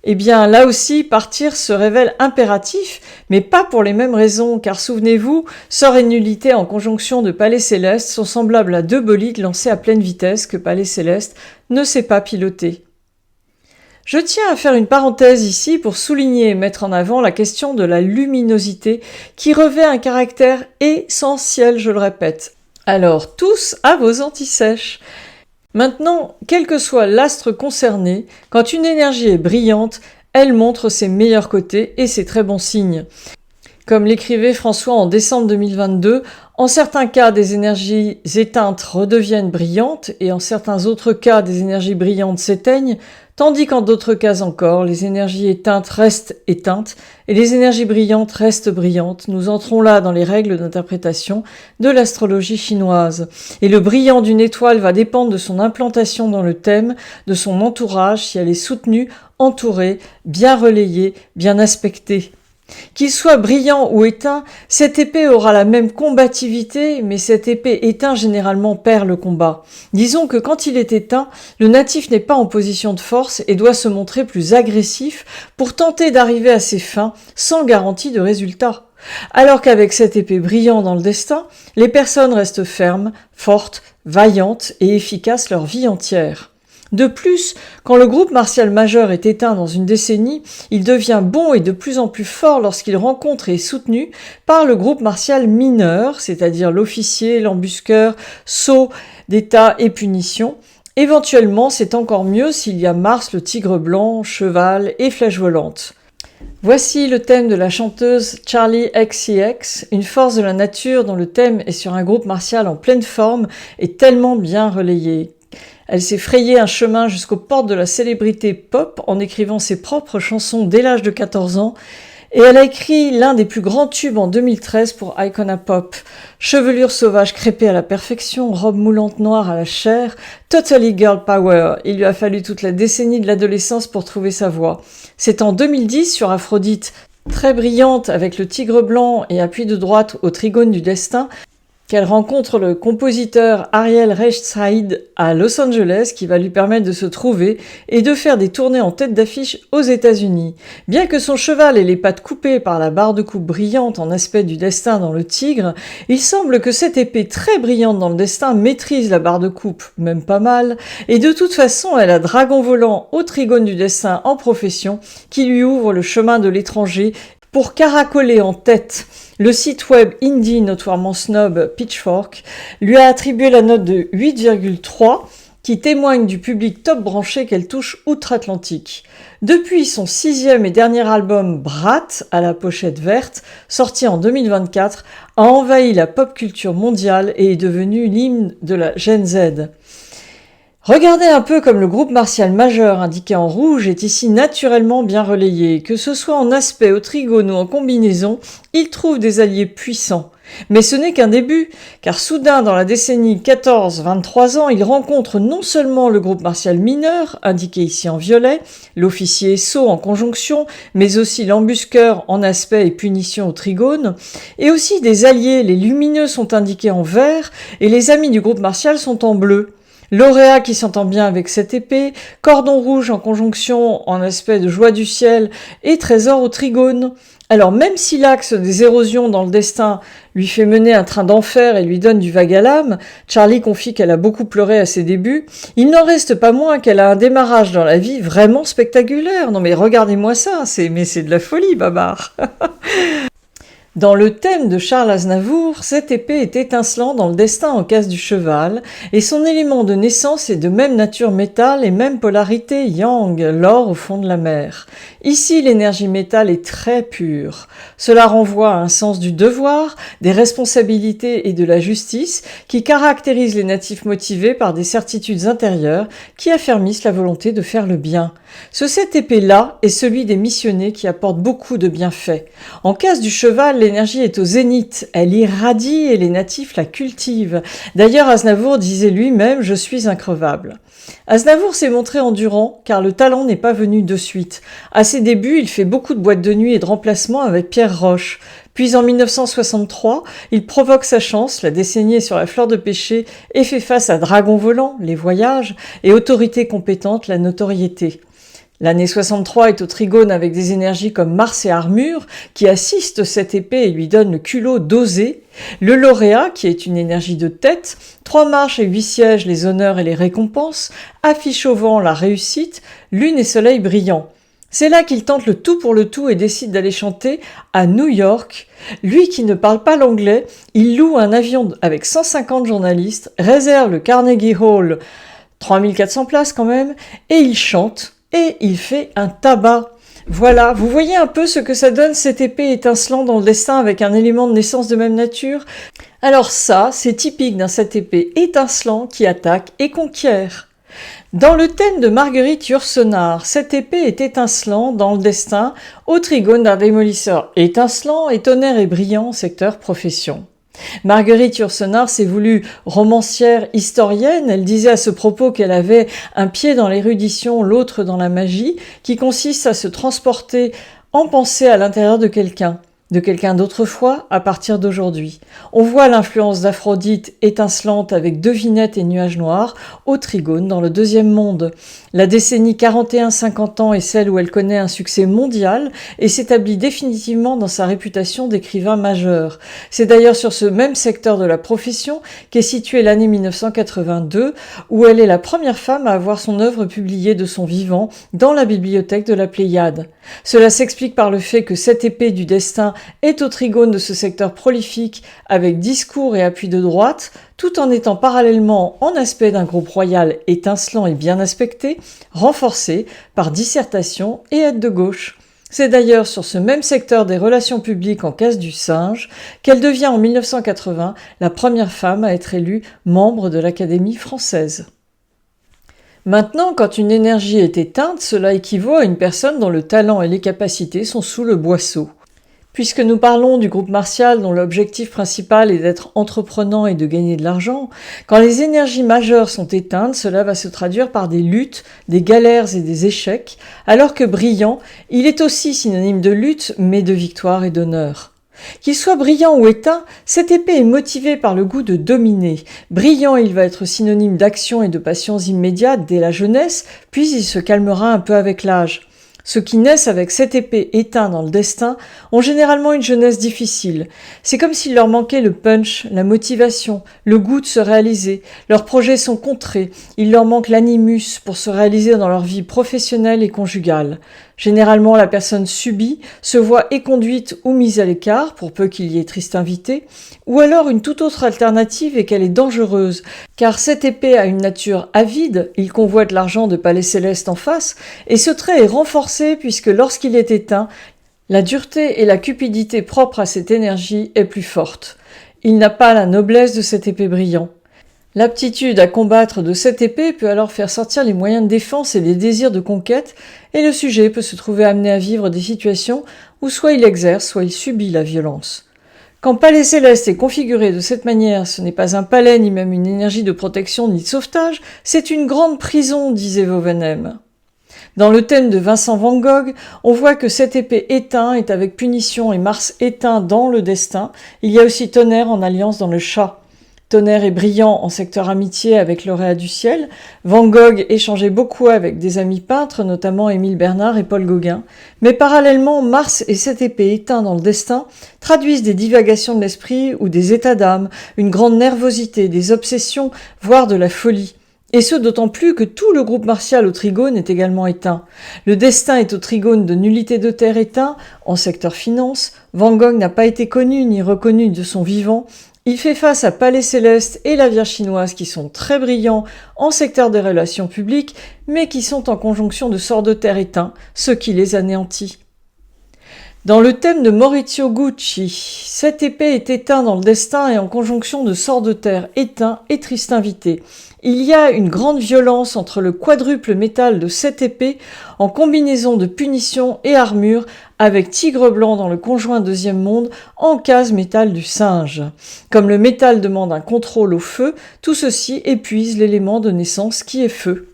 Eh bien, là aussi, partir se révèle impératif, mais pas pour les mêmes raisons, car souvenez-vous, sort et nullité en conjonction de palais céleste sont semblables à deux bolides lancés à pleine vitesse que palais céleste ne sait pas piloter. Je tiens à faire une parenthèse ici pour souligner et mettre en avant la question de la luminosité qui revêt un caractère essentiel, je le répète. Alors, tous à vos antisèches. Maintenant, quel que soit l'astre concerné, quand une énergie est brillante, elle montre ses meilleurs côtés et ses très bons signes. Comme l'écrivait François en décembre 2022, en certains cas, des énergies éteintes redeviennent brillantes et en certains autres cas, des énergies brillantes s'éteignent, tandis qu'en d'autres cas encore, les énergies éteintes restent éteintes et les énergies brillantes restent brillantes. Nous entrons là dans les règles d'interprétation de l'astrologie chinoise. Et le brillant d'une étoile va dépendre de son implantation dans le thème, de son entourage, si elle est soutenue, entourée, bien relayée, bien aspectée. Qu'il soit brillant ou éteint, cette épée aura la même combativité, mais cette épée éteint généralement perd le combat. Disons que quand il est éteint, le natif n'est pas en position de force et doit se montrer plus agressif pour tenter d'arriver à ses fins sans garantie de résultat. Alors qu'avec cette épée brillant dans le destin, les personnes restent fermes, fortes, vaillantes et efficaces leur vie entière. De plus, quand le groupe martial majeur est éteint dans une décennie, il devient bon et de plus en plus fort lorsqu'il rencontre et est soutenu par le groupe martial mineur, c'est-à-dire l'officier, l'embusqueur, sceau d'état et punition. Éventuellement, c'est encore mieux s'il y a Mars, le tigre blanc, cheval et flèche volante. Voici le thème de la chanteuse Charli XCX, une force de la nature dont le thème est sur un groupe martial en pleine forme et tellement bien relayé. Elle s'est frayé un chemin jusqu'aux portes de la célébrité pop en écrivant ses propres chansons dès l'âge de 14 ans et elle a écrit l'un des plus grands tubes en 2013 pour Icona Pop. Chevelure sauvage crêpée à la perfection, robe moulante noire à la chair, totally girl power. Il lui a fallu toute la décennie de l'adolescence pour trouver sa voix. C'est en 2010 sur Aphrodite, très brillante avec le tigre blanc et appui de droite au trigone du destin, qu'elle rencontre le compositeur Ariel Rechtshaid à Los Angeles qui va lui permettre de se trouver et de faire des tournées en tête d'affiche aux États-Unis. Bien que son cheval ait les pattes coupées par la barre de coupe brillante en aspect du destin dans le tigre, il semble que cette épée très brillante dans le destin maîtrise la barre de coupe, même pas mal, et de toute façon elle a dragon volant au trigone du destin en profession qui lui ouvre le chemin de l'étranger pour caracoler en tête. Le site web indie notoirement snob Pitchfork lui a attribué la note de 8,3 qui témoigne du public top branché qu'elle touche outre-Atlantique. Depuis son 6e et dernier album Brat, à la pochette verte, sorti en 2024, a envahi la pop culture mondiale et est devenu l'hymne de la Gen Z. Regardez un peu comme le groupe martial majeur indiqué en rouge est ici naturellement bien relayé. Que ce soit en aspect, au trigone ou en combinaison, il trouve des alliés puissants. Mais ce n'est qu'un début, car soudain dans la décennie 14-23 ans, il rencontre non seulement le groupe martial mineur, indiqué ici en violet, l'officier sceau en conjonction, mais aussi l'embusqueur en aspect et punition au trigone, et aussi des alliés, les lumineux sont indiqués en vert, et les amis du groupe martial sont en bleu. Lauréat qui s'entend bien avec cette épée, cordon rouge en conjonction en aspect de joie du ciel et trésor au trigone. Alors même si l'axe des érosions dans le destin lui fait mener un train d'enfer et lui donne du vague à l'âme, Charlie confie qu'elle a beaucoup pleuré à ses débuts, il n'en reste pas moins qu'elle a un démarrage dans la vie vraiment spectaculaire. Non mais regardez-moi ça, c'est de la folie, Babar. Dans le thème de Charles Aznavour, cette épée est étincelant dans le destin en case du cheval, et son élément de naissance est de même nature métal et même polarité yang, l'or au fond de la mer. Ici, l'énergie métal est très pure. Cela renvoie à un sens du devoir, des responsabilités et de la justice qui caractérisent les natifs motivés par des certitudes intérieures qui affermissent la volonté de faire le bien. Cette épée-là est celui des missionnés qui apportent beaucoup de bienfaits. En case du cheval, l'énergie est au zénith, elle irradie et les natifs la cultivent. D'ailleurs, Aznavour disait lui-même « Je suis increvable ». Aznavour s'est montré endurant car le talent n'est pas venu de suite. À ses débuts, il fait beaucoup de boîtes de nuit et de remplacements avec Pierre Roche. Puis en 1963, il provoque sa chance, la décennie est sur la fleur de pêcher et fait face à Dragon Volant, les voyages, et Autorité compétente, la notoriété. L'année 63 est au trigone avec des énergies comme Mars et Armure qui assistent cette épée et lui donnent le culot d'oser. Le lauréat, qui est une énergie de tête, 3 marches et 8 sièges, les honneurs et les récompenses, affiche au vent la réussite, lune et soleil brillants. C'est là qu'il tente le tout pour le tout et décide d'aller chanter à New York. Lui qui ne parle pas l'anglais, il loue un avion avec 150 journalistes, réserve le Carnegie Hall, 3400 places quand même, et il chante. Et il fait un tabac. Voilà, vous voyez un peu ce que ça donne cette épée étincelant dans le destin avec un élément de naissance de même nature? Alors ça, c'est typique d'un cette épée étincelant qui attaque et conquiert. Dans le thème de Marguerite Yourcenar, cette épée est étincelant dans le destin au trigone d'un démolisseur étincelant et tonnerre et brillant secteur profession. Marguerite Yourcenar s'est voulue romancière historienne, elle disait à ce propos qu'elle avait un pied dans l'érudition, l'autre dans la magie, qui consiste à se transporter en pensée à l'intérieur de quelqu'un d'autrefois à partir d'aujourd'hui. On voit l'influence d'Aphrodite étincelante avec devinette et nuages noirs au trigone dans le deuxième monde. La décennie 41-50 ans est celle où elle connaît un succès mondial et s'établit définitivement dans sa réputation d'écrivain majeur. C'est d'ailleurs sur ce même secteur de la profession qu'est située l'année 1982 où elle est la première femme à avoir son œuvre publiée de son vivant dans la bibliothèque de la Pléiade. Cela s'explique par le fait que cette épée du destin est au trigone de ce secteur prolifique avec discours et appui de droite, tout en étant parallèlement en aspect d'un groupe royal étincelant et bien aspecté, renforcé par dissertation et aide de gauche. C'est d'ailleurs sur ce même secteur des relations publiques en case du singe qu'elle devient en 1980 la première femme à être élue membre de l'Académie française. Maintenant, quand une énergie est éteinte, cela équivaut à une personne dont le talent et les capacités sont sous le boisseau. Puisque nous parlons du groupe martial dont l'objectif principal est d'être entreprenant et de gagner de l'argent, quand les énergies majeures sont éteintes, cela va se traduire par des luttes, des galères et des échecs, alors que brillant, il est aussi synonyme de lutte, mais de victoire et d'honneur. Qu'il soit brillant ou éteint, cette épée est motivée par le goût de dominer. Brillant, il va être synonyme d'action et de passions immédiates dès la jeunesse, puis il se calmera un peu avec l'âge. Ceux qui naissent avec cette épée éteinte dans le destin ont généralement une jeunesse difficile. C'est comme s'il leur manquait le punch, la motivation, le goût de se réaliser. Leurs projets sont contrés, il leur manque l'animus pour se réaliser dans leur vie professionnelle et conjugale. Généralement, la personne subie se voit éconduite ou mise à l'écart, pour peu qu'il y ait triste invité, ou alors une toute autre alternative est qu'elle est dangereuse, car cette épée a une nature avide, il convoite l'argent de palais célestes en face, et ce trait est renforcé puisque lorsqu'il est éteint, la dureté et la cupidité propres à cette énergie est plus forte. Il n'a pas la noblesse de cette épée brillant. L'aptitude à combattre de cette épée peut alors faire sortir les moyens de défense et les désirs de conquête, et le sujet peut se trouver amené à vivre des situations où soit il exerce, soit il subit la violence. Quand Palais Céleste est configuré de cette manière, ce n'est pas un palais ni même une énergie de protection ni de sauvetage, c'est une grande prison, disait Wovenham. Dans le thème de Vincent Van Gogh, on voit que cette épée éteint est avec punition et Mars éteint dans le destin. Il y a aussi tonnerre en alliance dans le chat. Tonnerre et Brillant en secteur amitié avec Lauréat du ciel. Van Gogh échangeait beaucoup avec des amis peintres, notamment Émile Bernard et Paul Gauguin. Mais parallèlement, Mars et cette épée éteinte dans le destin traduisent des divagations de l'esprit ou des états d'âme, une grande nervosité, des obsessions, voire de la folie. Et ce d'autant plus que tout le groupe martial au trigone est également éteint. Le destin est au trigone de nullité de terre éteint, en secteur finance. Van Gogh n'a pas été connu ni reconnu de son vivant. Il fait face à Palais Céleste et la Vierge chinoise qui sont très brillants en secteur des relations publiques, mais qui sont en conjonction de sort de terre éteint, ce qui les anéantit. Dans le thème de Maurizio Gucci, cette épée est éteinte dans le destin et en conjonction de sort de terre éteint et triste invité. Il y a une grande violence entre le quadruple métal de cette épée en combinaison de punition et armure avec tigre blanc dans le conjoint deuxième monde en case métal du singe. Comme le métal demande un contrôle au feu, tout ceci épuise l'élément de naissance qui est feu.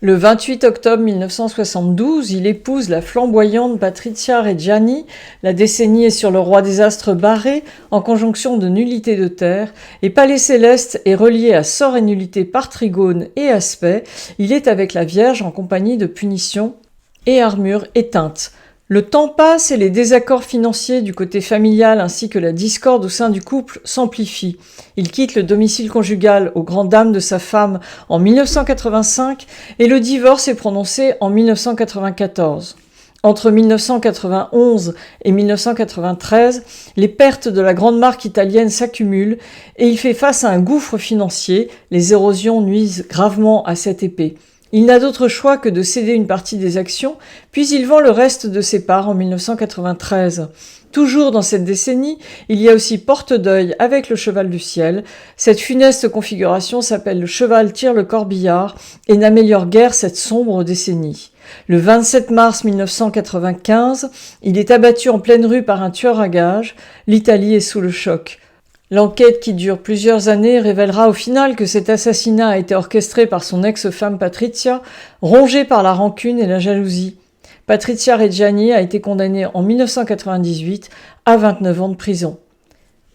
Le 28 octobre 1972, il épouse la flamboyante Patrizia Reggiani. La décennie est sur le roi des astres barré, en conjonction de nullité de terre, et Palais Céleste est relié à sort et nullité par trigone et aspect. Il est avec la Vierge en compagnie de punition et armure éteinte. Le temps passe et les désaccords financiers du côté familial ainsi que la discorde au sein du couple s'amplifient. Il quitte le domicile conjugal aux grandes dames de sa femme en 1985 et le divorce est prononcé en 1994. Entre 1991 et 1993, les pertes de la grande marque italienne s'accumulent et il fait face à un gouffre financier. Les érosions nuisent gravement à cette épée. Il n'a d'autre choix que de céder une partie des actions, puis il vend le reste de ses parts en 1993. Toujours dans cette décennie, il y a aussi Porte-Deuil avec le cheval du ciel. Cette funeste configuration s'appelle le cheval tire le corbillard et n'améliore guère cette sombre décennie. Le 27 mars 1995, il est abattu en pleine rue par un tueur à gages. L'Italie est sous le choc. L'enquête qui dure plusieurs années révélera au final que cet assassinat a été orchestré par son ex-femme Patrizia, rongée par la rancune et la jalousie. Patrizia Reggiani a été condamnée en 1998 à 29 ans de prison.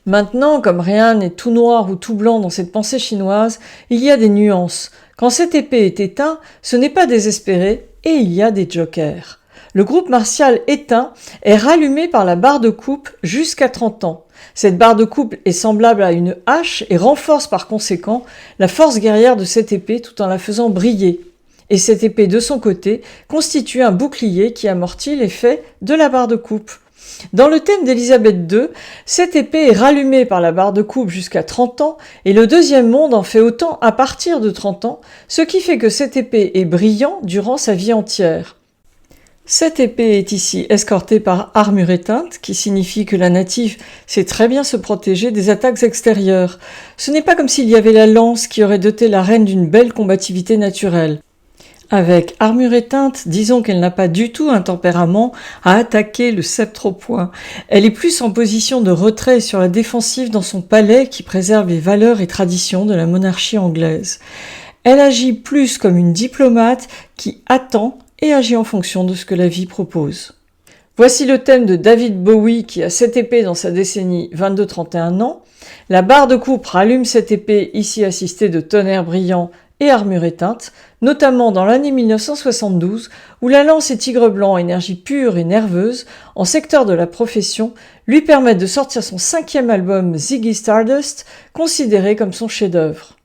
Maintenant, comme rien n'est tout noir ou tout blanc dans cette pensée chinoise, il y a des nuances. Quand cette épée est éteinte, ce n'est pas désespéré et il y a des jokers. Le groupe martial éteint est rallumé par la barre de coupe jusqu'à 30 ans. Cette barre de coupe est semblable à une hache et renforce par conséquent la force guerrière de cette épée tout en la faisant briller. Et cette épée de son côté constitue un bouclier qui amortit l'effet de la barre de coupe. Dans le thème d'Élisabeth II, cette épée est rallumée par la barre de coupe jusqu'à 30 ans et le deuxième monde en fait autant à partir de 30 ans, ce qui fait que cette épée est brillant durant sa vie entière. Cette épée est ici escortée par armure éteinte, qui signifie que la native sait très bien se protéger des attaques extérieures. Ce n'est pas comme s'il y avait la lance qui aurait doté la reine d'une belle combativité naturelle. Avec armure éteinte, disons qu'elle n'a pas du tout un tempérament à attaquer le sceptre au poing. Elle est plus en position de retrait sur la défensive dans son palais qui préserve les valeurs et traditions de la monarchie anglaise. Elle agit plus comme une diplomate qui attend et agit en fonction de ce que la vie propose. Voici le thème de David Bowie qui a cette épée dans sa décennie 22-31 ans. La barre de coupe rallume cette épée ici assistée de tonnerre brillant et armure éteinte, notamment dans l'année 1972 où la lance et tigre blanc, énergie pure et nerveuse, en secteur de la profession, lui permettent de sortir son 5e album Ziggy Stardust, considéré comme son chef-d'œuvre.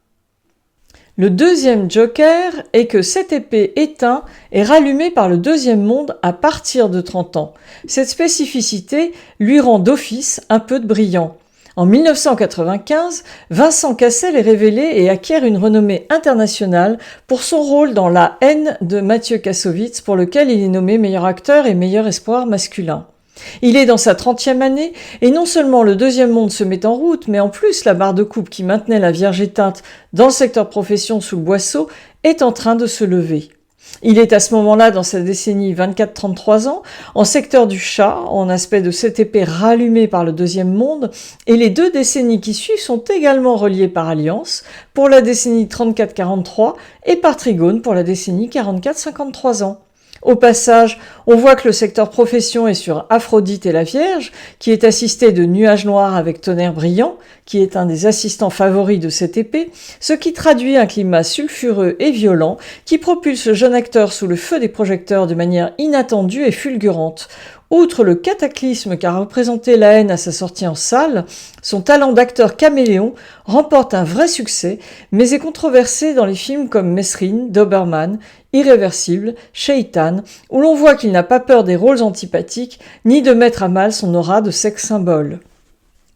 Le deuxième joker est que cette épée éteinte est rallumée par le deuxième monde à partir de 30 ans. Cette spécificité lui rend d'office un peu de brillant. En 1995, Vincent Cassel est révélé et acquiert une renommée internationale pour son rôle dans La haine de Mathieu Kassovitz, pour lequel il est nommé meilleur acteur et meilleur espoir masculin. Il est dans sa 30e année et non seulement le deuxième monde se met en route, mais en plus la barre de coupe qui maintenait la Vierge éteinte dans le secteur profession sous le boisseau est en train de se lever. Il est à ce moment-là dans sa décennie 24-33 ans, en secteur du chat, en aspect de cette épée rallumée par le deuxième monde, et les 2 décennies qui suivent sont également reliées par alliance, pour la décennie 34-43 et par trigone pour la décennie 44-53 ans. Au passage, on voit que le secteur profession est sur Aphrodite et la Vierge, qui est assistée de nuages noirs avec tonnerre brillant, qui est un des assistants favoris de cette épée, ce qui traduit un climat sulfureux et violent qui propulse le jeune acteur sous le feu des projecteurs de manière inattendue et fulgurante. Outre le cataclysme qu'a représenté La Haine à sa sortie en salle, son talent d'acteur caméléon remporte un vrai succès, mais est controversé dans les films comme Mesrine, Doberman, Irréversible, Shaitan, où l'on voit qu'il n'a pas peur des rôles antipathiques, ni de mettre à mal son aura de sex symbole.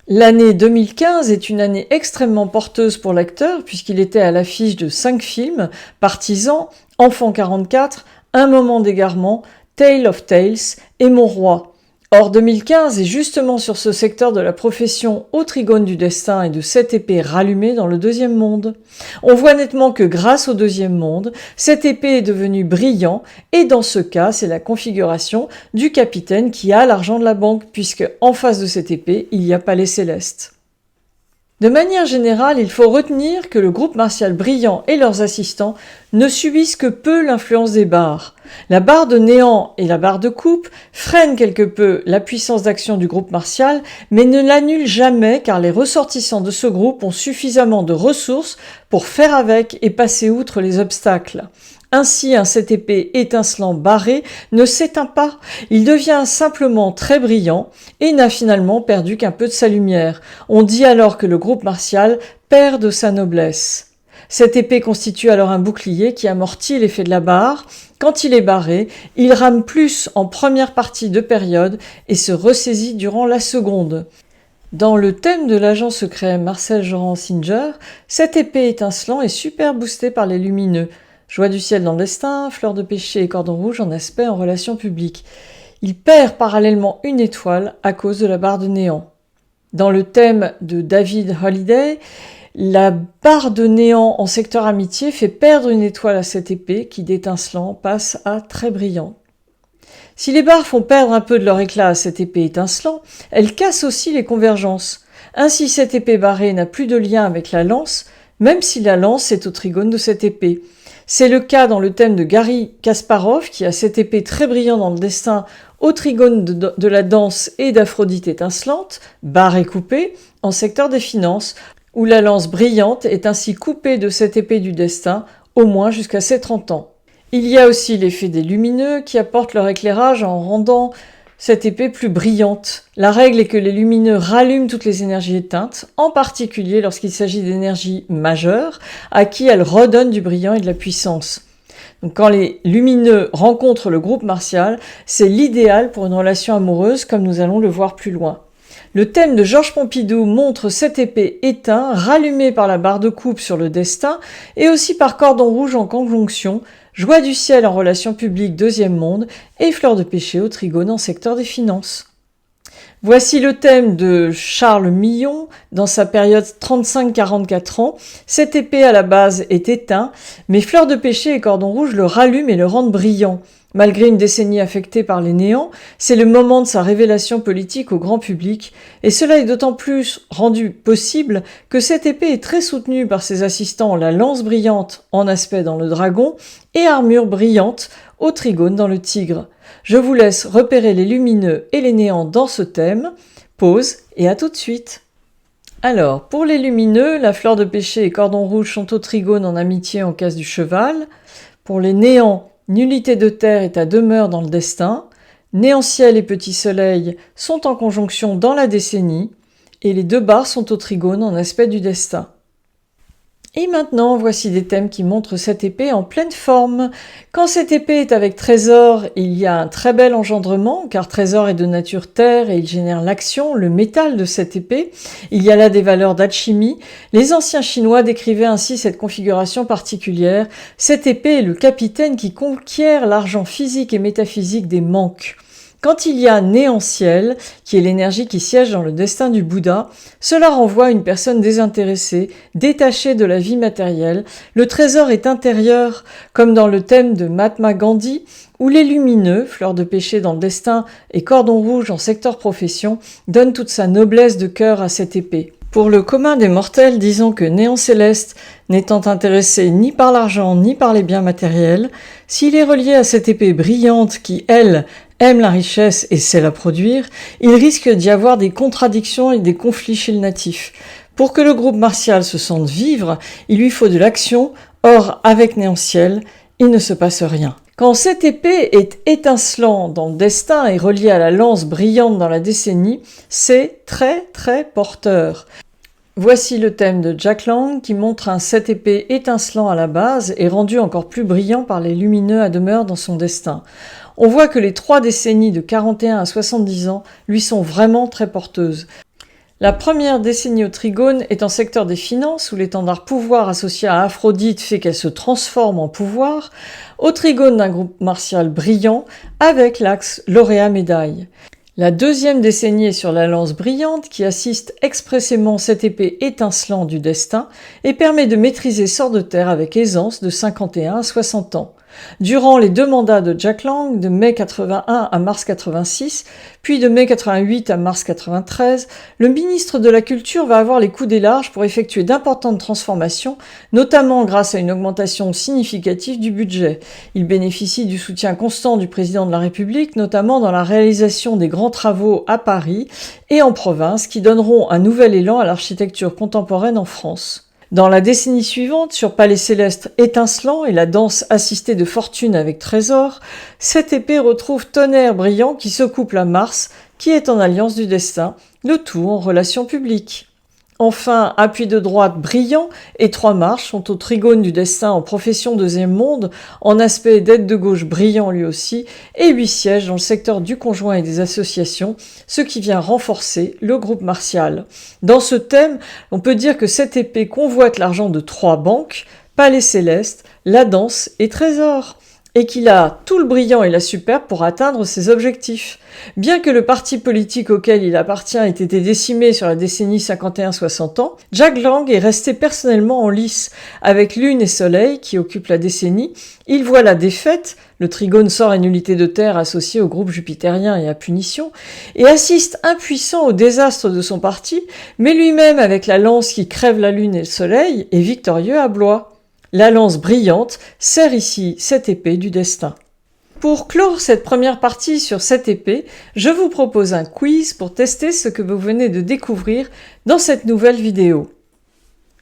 L'année 2015 est une année extrêmement porteuse pour l'acteur, puisqu'il était à l'affiche de 5 films, Partisan, Enfant 44, Un moment d'égarement, Tale of Tales et Mon Roi. Or 2015 est justement sur ce secteur de la profession au trigone du destin et de cette épée rallumée dans le deuxième monde. On voit nettement que grâce au deuxième monde, cette épée est devenue brillant et dans ce cas, c'est la configuration du capitaine qui a l'argent de la banque puisque en face de cette épée, il n'y a pas les célestes. De manière générale, il faut retenir que le groupe martial brillant et leurs assistants ne subissent que peu l'influence des barres. La barre de néant et la barre de coupe freinent quelque peu la puissance d'action du groupe martial, mais ne l'annulent jamais car les ressortissants de ce groupe ont suffisamment de ressources pour faire avec et passer outre les obstacles. Ainsi, un 7 épée étincelant barré ne s'éteint pas, il devient simplement très brillant et n'a finalement perdu qu'un peu de sa lumière. On dit alors que le groupe martial perd de sa noblesse. Cette épée constitue alors un bouclier qui amortit l'effet de la barre. Quand il est barré, il rame plus en première partie de période et se ressaisit durant la seconde. Dans le thème de l'agent secret Marcel Jean Singer, cette épée étincelant est super boostée par les lumineux. Joie du ciel dans le destin, fleur de péché et cordon rouge en aspect en relation publique. Il perd parallèlement une étoile à cause de la barre de néant. Dans le thème de David Holiday, la barre de néant en secteur amitié fait perdre une étoile à cette épée qui d'étincelant passe à très brillant. Si les barres font perdre un peu de leur éclat à cette épée étincelant, elles cassent aussi les convergences. Ainsi cette épée barrée n'a plus de lien avec la lance, même si la lance est au trigone de cette épée. C'est le cas dans le thème de Garry Kasparov, qui a cette épée très brillante dans le destin au trigone de la danse et d'Aphrodite étincelante, barrée coupée, en secteur des finances, où la lance brillante est ainsi coupée de cette épée du destin, au moins jusqu'à ses 30 ans. Il y a aussi l'effet des lumineux qui apportent leur éclairage en rendant cette épée plus brillante. La règle est que les lumineux rallument toutes les énergies éteintes, en particulier lorsqu'il s'agit d'énergies majeures, à qui elles redonnent du brillant et de la puissance. Donc quand les lumineux rencontrent le groupe martial, c'est l'idéal pour une relation amoureuse, comme nous allons le voir plus loin. Le thème de Georges Pompidou montre cette épée éteinte, rallumée par la barre de coupe sur le destin, et aussi par cordon rouge en conjonction, Joie du ciel en relation publique deuxième monde et Fleur de péché au trigone en secteur des finances. Voici le thème de Charles Millon dans sa période 35-44 ans. Cette épée à la base est éteinte, mais Fleur de péché et cordon rouge le rallument et le rendent brillant. Malgré une décennie affectée par les néants, c'est le moment de sa révélation politique au grand public, et cela est d'autant plus rendu possible que cette épée est très soutenue par ses assistants la lance brillante en aspect dans le dragon et armure brillante au trigone dans le tigre. Je vous laisse repérer les lumineux et les néants dans ce thème. Pause et à tout de suite. Alors, pour les lumineux, la fleur de péché et cordon rouge sont au trigone en amitié en case du cheval. Pour les néants, nullité de terre est à demeure dans le destin, néant-ciel et petit soleil sont en conjonction dans la décennie, et les deux barres sont au trigone en aspect du destin. Et maintenant, voici des thèmes qui montrent cette épée en pleine forme. Quand cette épée est avec Trésor, il y a un très bel engendrement, car Trésor est de nature terre et il génère l'action, le métal de cette épée. Il y a là des valeurs d'alchimie. Les anciens Chinois décrivaient ainsi cette configuration particulière. Cette épée est le capitaine qui conquiert l'argent physique et métaphysique des manques. Quand il y a néant-ciel, qui est l'énergie qui siège dans le destin du Bouddha, cela renvoie à une personne désintéressée, détachée de la vie matérielle. Le trésor est intérieur, comme dans le thème de Mahatma Gandhi, où les lumineux, fleur de péché dans le destin et cordon rouge en secteur profession, donnent toute sa noblesse de cœur à cette épée. Pour le commun des mortels, disons que Néant Céleste, n'étant intéressé ni par l'argent ni par les biens matériels, s'il est relié à cette épée brillante qui, elle, aime la richesse et sait la produire, il risque d'y avoir des contradictions et des conflits chez le natif. Pour que le groupe martial se sente vivre, il lui faut de l'action, or avec Néant Ciel, il ne se passe rien. Quand cette épée est étincelant dans le destin et reliée à la lance brillante dans la décennie, c'est très très porteur. Voici le thème de Jack Lang qui montre un sept épée étincelant à la base et rendu encore plus brillant par les lumineux à demeure dans son destin. On voit que les 3 décennies de 41 à 70 ans lui sont vraiment très porteuses. La première décennie au trigone est en secteur des finances où l'étendard pouvoir associé à Aphrodite fait qu'elle se transforme en pouvoir, au trigone d'un groupe martial brillant avec l'axe lauréat-médaille. La deuxième décennie est sur la lance brillante qui assiste expressément cette épée étincelant du destin et permet de maîtriser Sort de Terre avec aisance de 51 à 60 ans. Durant les 2 mandats de Jack Lang, de mai 81 à mars 86, puis de mai 88 à mars 93, le ministre de la Culture va avoir les coudées larges pour effectuer d'importantes transformations, notamment grâce à une augmentation significative du budget. Il bénéficie du soutien constant du président de la République, notamment dans la réalisation des grands travaux à Paris et en province qui donneront un nouvel élan à l'architecture contemporaine en France. Dans la décennie suivante, sur Palais Céleste étincelant et la danse assistée de Fortune avec Trésor, cette épée retrouve Tonnerre brillant qui se couple à Mars, qui est en alliance du destin, le tout en relations publiques. Enfin, appui de droite brillant et 3 marches sont au trigone du destin en profession deuxième monde, en aspect d'aide de gauche brillant lui aussi, et 8 sièges dans le secteur du conjoint et des associations, ce qui vient renforcer le groupe martial. Dans ce thème, on peut dire que cette épée convoite l'argent de 3 banques, Palais Céleste, la danse et Trésor, et qu'il a tout le brillant et la superbe pour atteindre ses objectifs. Bien que le parti politique auquel il appartient ait été décimé sur la décennie 51-60 ans, Jack Lang est resté personnellement en lice. Avec Lune et Soleil, qui occupent la décennie, il voit la défaite, le trigone sort et nullité de terre associé au groupe jupitérien et à punition, et assiste impuissant au désastre de son parti, mais lui-même avec la lance qui crève la Lune et le Soleil, est victorieux à Blois. La lance brillante sert ici cette épée du destin. Pour clore cette première partie sur cette épée, je vous propose un quiz pour tester ce que vous venez de découvrir dans cette nouvelle vidéo.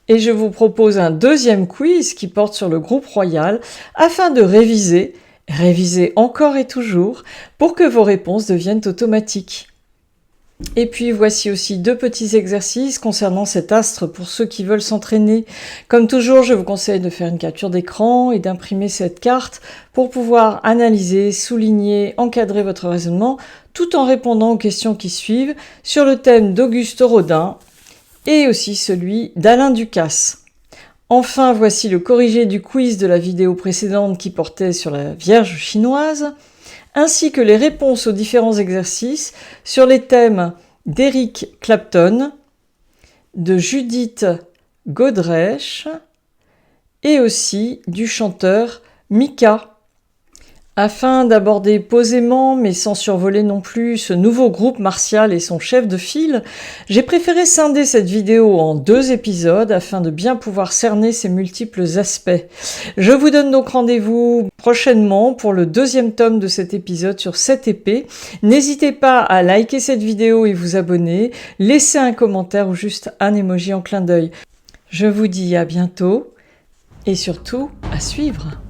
Et je vous propose un deuxième quiz qui porte sur le groupe royal afin de réviser encore et toujours pour que vos réponses deviennent automatiques. Et puis voici aussi 2 petits exercices concernant cet astre pour ceux qui veulent s'entraîner. Comme toujours, je vous conseille de faire une capture d'écran et d'imprimer cette carte pour pouvoir analyser, souligner, encadrer votre raisonnement tout en répondant aux questions qui suivent sur le thème d'Auguste Rodin et aussi celui d'Alain Ducasse. Enfin, voici le corrigé du quiz de la vidéo précédente qui portait sur la Vierge chinoise, ainsi que les réponses aux différents exercices sur les thèmes d'Eric Clapton, de Judith Godrèche et aussi du chanteur Mika. Afin d'aborder posément, mais sans survoler non plus, ce nouveau groupe martial et son chef de file, j'ai préféré scinder cette vidéo en 2 épisodes afin de bien pouvoir cerner ses multiples aspects. Je vous donne donc rendez-vous prochainement pour le 2e tome de cet épisode sur cette épée. N'hésitez pas à liker cette vidéo et vous abonner, laisser un commentaire ou juste un emoji en clin d'œil. Je vous dis à bientôt et surtout à suivre.